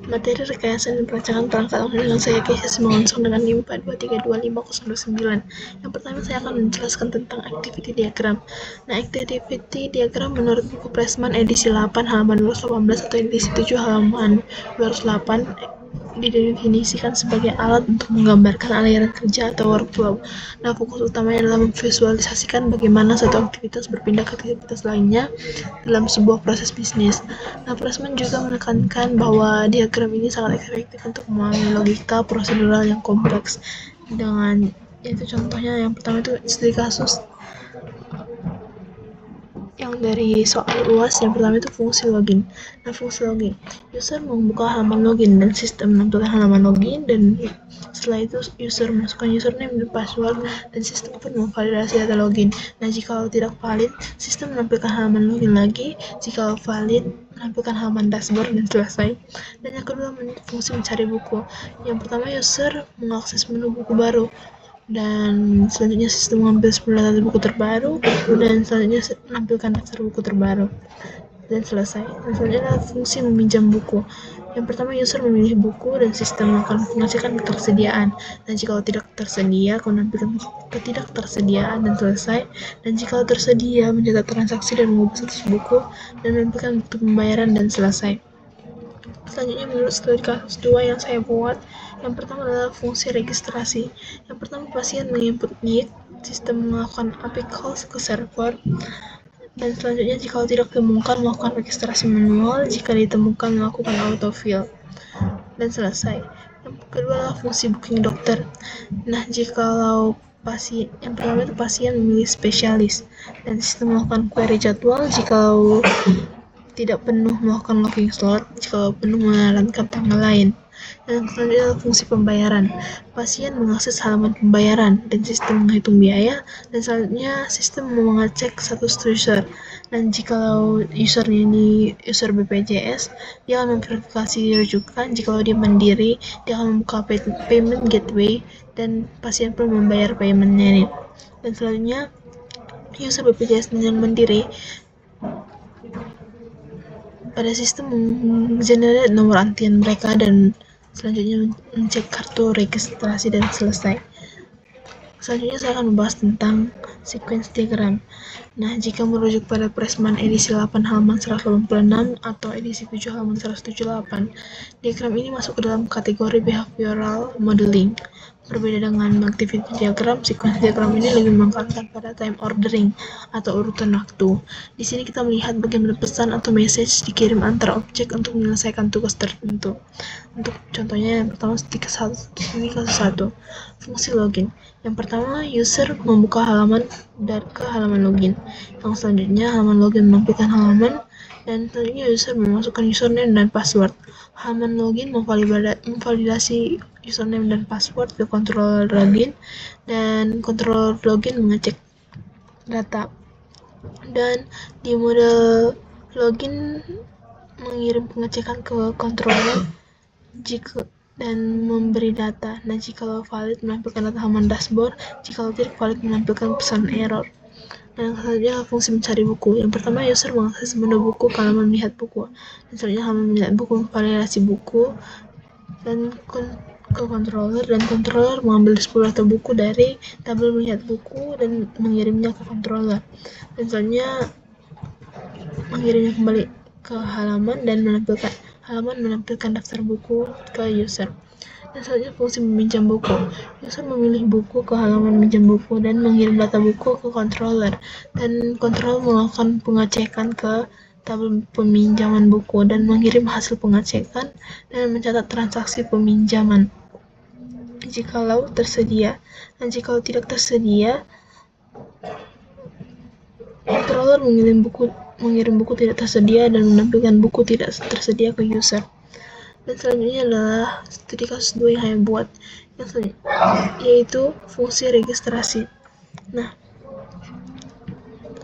Materi rekayasa dan perancangan perangkat lunak dengan saya Keisha Simangunsong dengan NIM 4232509. Yang pertama saya akan menjelaskan tentang activity diagram. Nah, activity diagram menurut buku Pressman edisi 8 halaman 218 atau edisi 7 halaman 208 didefinisikan sebagai alat untuk menggambarkan aliran kerja atau workflow. Nah, fokus utamanya adalah memvisualisasikan bagaimana satu aktivitas berpindah ke aktivitas lainnya dalam sebuah proses bisnis. Nah, Pressman juga menekankan bahwa diagram ini sangat efektif untuk memahami logika prosedural yang kompleks. Dengan yaitu contohnya yang pertama itu studi kasus yang dari soal UAS. Yang pertama itu fungsi login. Nah, fungsi login, user membuka halaman login dan sistem menampilkan halaman login, dan setelah itu user masukkan username dan password dan sistem pun memvalidasi data login. Nah, jika tidak valid, sistem menampilkan halaman login lagi. Jika valid, menampilkan halaman dashboard dan selesai. Dan yang kedua, fungsi mencari buku. Yang pertama, user mengakses menu buku baru, dan selanjutnya sistem mengambil 10 data buku terbaru, dan selanjutnya menampilkan daftar buku terbaru, dan selesai. Dan selanjutnya adalah fungsi meminjam buku. Yang pertama, user memilih buku dan sistem melakukan pengecekan ketersediaan. Dan jika tidak tersedia, menampilkan ketidaktersediaan dan selesai. Dan jika tersedia, mencatat transaksi dan mengubah status buku dan menampilkan bukti pembayaran dan selesai. Selanjutnya, menurut studi kasus 2 yang saya buat, yang pertama adalah fungsi registrasi. Yang pertama, pasien menginput NIK, sistem melakukan API calls ke server, dan selanjutnya jika tidak ditemukan melakukan registrasi manual, jika ditemukan melakukan autofill, dan selesai. Yang kedua adalah fungsi booking dokter. Nah, jikalau yang pertama itu pasien memilih spesialis, dan sistem melakukan query jadwal. Jikalau tidak penuh melakukan locking slot, jika penuh menyarankan tanggal lain. Dan selanjutnya adalah fungsi pembayaran. Pasien mengakses halaman pembayaran dan sistem menghitung biaya, dan selanjutnya sistem mengecek status user. Dan jika usernya ini user BPJS, dia akan memverifikasi rujukan. Jika dia mandiri, dia akan membuka payment gateway, dan pasien pun membayar paymentnya ini. Dan selanjutnya, user BPJS yang mandiri pada sistem generate nomor antrian mereka, dan selanjutnya mencek kartu registrasi dan selesai. Selanjutnya saya akan membahas tentang sequence diagram. Nah, jika merujuk pada Pressman edisi 8 halaman 186 atau edisi 7 halaman 178, diagram ini masuk ke dalam kategori behavioral modeling. Berbeda dengan activity diagram, sequence diagram ini lebih menekankan pada time ordering atau urutan waktu. Di sini kita melihat bagaimana pesan atau message dikirim antar objek untuk menyelesaikan tugas tertentu. Untuk contohnya, yang pertama studi kasus 1, fungsi login. Yang pertama, user membuka halaman ke halaman login. Yang selanjutnya, halaman login menampilkan halaman, dan selanjutnya user memasukkan username dan password. Halaman login memvalidasi username dan password ke controller login, dan controller login mengecek data. Dan di mode login mengirim pengecekan ke controller dan memberi data. Nah, jika valid menampilkan data halaman dashboard, jika tidak valid menampilkan pesan error. Dan selanjutnya fungsi mencari buku. Yang pertama, user mengakses menu buku ke halaman melihat buku. Dan selanjutnya halaman melihat buku memvalidasi buku dan ke controller, dan controller mengambil 10 data buku dari tabel melihat buku dan mengirimnya ke controller. Dan selanjutnya mengirimnya kembali ke halaman dan menampilkan daftar buku ke user. Dan selanjutnya fungsi meminjam buku. User memilih buku ke halaman minjam buku dan mengirim data buku ke controller, dan controller melakukan pengecekan ke tabel peminjaman buku dan mengirim hasil pengecekan dan mencatat transaksi peminjaman jikalau tersedia. Dan jika tidak tersedia, controller mengirim buku tidak tersedia dan menampilkan buku tidak tersedia ke user. Dan selanjutnya adalah studi kasus 2 yang saya buat, yaitu fungsi registrasi. Nah,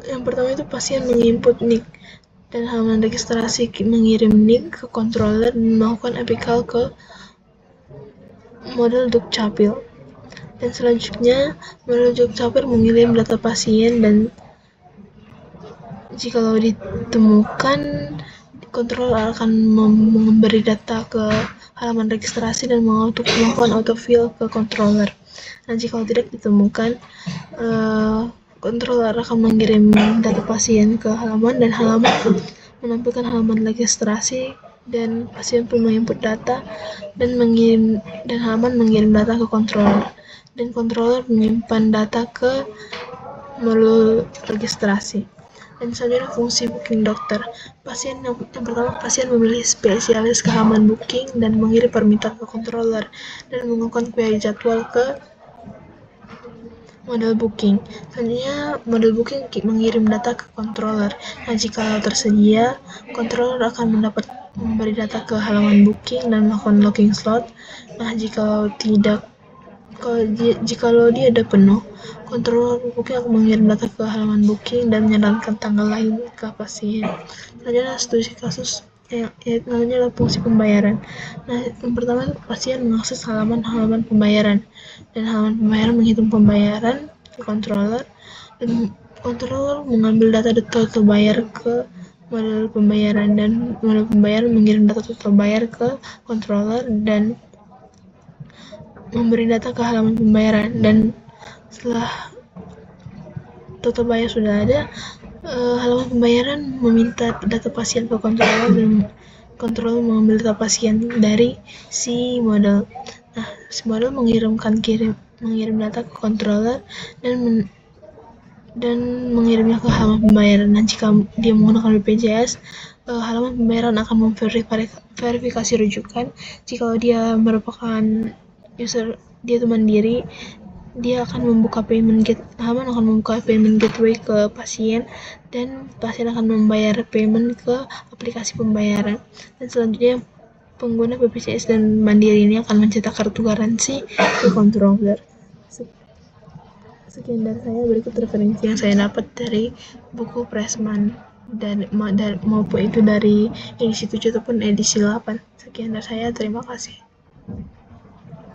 yang pertama itu pasien menginput NIK, dan halaman registrasi mengirim NIK ke controller dan melakukan API call ke model Dukcapil. Dan selanjutnya, model Dukcapil mengirim data pasien, dan jikalau ditemukan controller akan memberi data ke halaman registrasi dan melakukan autofill ke controller. Nah, jika tidak ditemukan, controller akan mengirim data pasien ke halaman dan halaman menampilkan halaman registrasi dan pasien pun menginput data dan halaman mengirim data ke controller dan controller menyimpan data ke modul registrasi. Dan selanjutnya fungsi booking dokter. Yang pertama, pasien memilih spesialis ke halaman booking dan mengirim permintaan ke controller dan melakukan query jadwal ke model booking. Selanjutnya, model booking mengirim data ke controller. Nah, jika tersedia, controller akan memberi data ke halaman booking dan melakukan locking slot. Nah, jika dia ada penuh, controller booking akan mengirim data ke halaman booking dan menyarankan tanggal lain ke pasien. Selanjutnya, studi kasus namanya adalah fungsi pembayaran. Nah, yang pertama, pasien mengakses halaman pembayaran dan halaman pembayaran menghitung pembayaran ke controller dan controller mengambil data total bayar ke model pembayaran dan model pembayaran mengirim data total bayar ke controller dan memberi data ke halaman pembayaran. Dan setelah total bayar sudah ada, halaman pembayaran meminta data pasien ke controller dan controller mengambil data pasien dari si model. Nah, si model mengirim data ke controller dan mengirimnya ke halaman pembayaran. Dan jika dia menggunakan BPJS, halaman pembayaran akan memverifikasi rujukan. Jika dia merupakan user, dia itu mandiri, dia akan membuka halaman akan membuka payment gateway ke pasien dan pasien akan membayar payment ke aplikasi pembayaran. Dan selanjutnya, pengguna BPJS dan Mandiri ini akan mencetak kartu garansi ke controller. Sekian dari saya, berikut referensi yang saya dapat dari buku Pressman maupun itu dari edisi 7 ataupun edisi 8. Sekian dari saya, terima kasih.